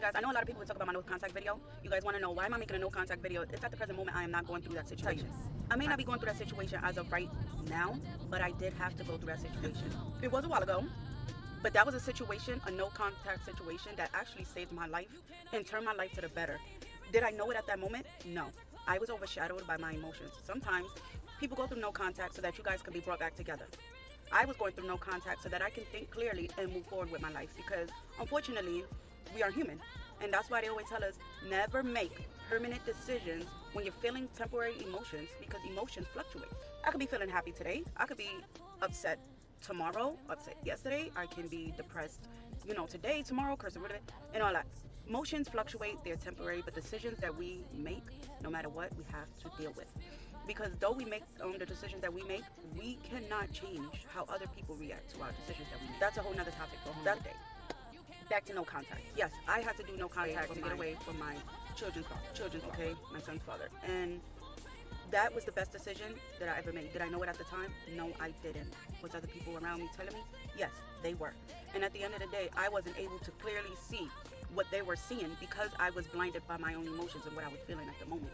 guys, I know a lot of people would talk about my no contact video. You guys want to know why am I making a no contact video? It's at the present moment I am not going through that situation. I may not be going through that situation as of right now, but I did have to go through that situation. It was a while ago, but that was a situation, a no contact situation that actually saved my life and turned my life to the better. Did I know it at that moment? No. I was overshadowed by my emotions. Sometimes people go through no contact so that you guys can be brought back together. I was going through no contact so that I can think clearly and move forward with my life, because unfortunately we are human, and that's why they always tell us never make permanent decisions when you're feeling temporary emotions, because emotions fluctuate. I could be feeling happy today, I could be upset tomorrow, upset yesterday, I can be depressed, today, tomorrow, cursing with it, and all that. Emotions fluctuate, they're temporary, but decisions that we make, no matter what, we have to deal with. Because though we make the decisions that we make, we cannot change how other people react to our decisions that we make. That's a whole nother topic for a whole nother day. Back to no contact. Yes, I had to do no contact to get away from my children's father, my son's father. And that was the best decision that I ever made. Did I know it at the time? No, I didn't. Was other people around me telling me? Yes, they were. And at the end of the day, I wasn't able to clearly see what they were seeing because I was blinded by my own emotions and what I was feeling at the moment.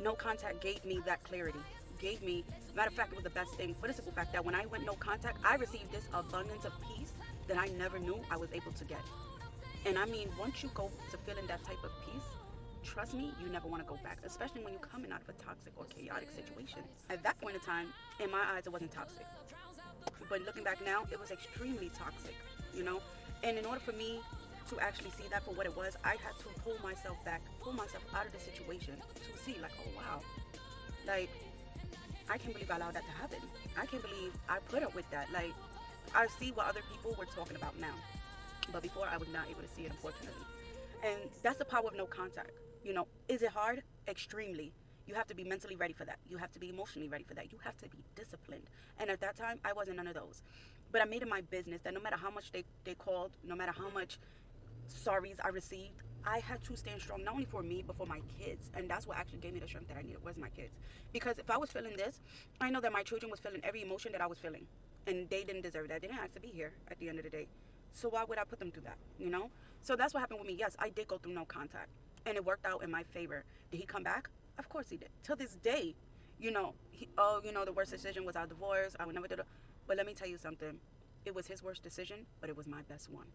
No contact gave me that clarity. Matter of fact, it was the best thing for the simple fact that when I went no contact, I received this abundance of peace that I never knew I was able to get. And I mean, once you go to feeling that type of peace, trust me, you never want to go back, especially when you're coming out of a toxic or chaotic situation. At that point in time, in my eyes, it wasn't toxic. But looking back now, it was extremely toxic. And in order for me to actually see that for what it was, I had to pull myself out of the situation to see, like, oh wow, like, I can't believe I allowed that to happen. I can't believe I put up with that. Like, I see what other people were talking about now, but before I was not able to see it, unfortunately. And that's the power of no contact. Is it hard? Extremely. You have to be mentally ready for that. You have to be emotionally ready for that. You have to be disciplined. And at that time, I wasn't none of those. But I made it my business that no matter how much they called, no matter how much sorries I received, I had to stand strong, not only for me, but for my kids. And that's what actually gave me the strength that I needed, was my kids. Because if I was feeling this, I know that my children was feeling every emotion that I was feeling. And they didn't deserve that. They didn't have to be here at the end of the day. So why would I put them through that, So that's what happened with me. Yes, I did go through no contact. And it worked out in my favor. Did he come back? Of course he did. Till this day, the worst decision was our divorce. I would never do it. But let me tell you something. It was his worst decision, but it was my best one.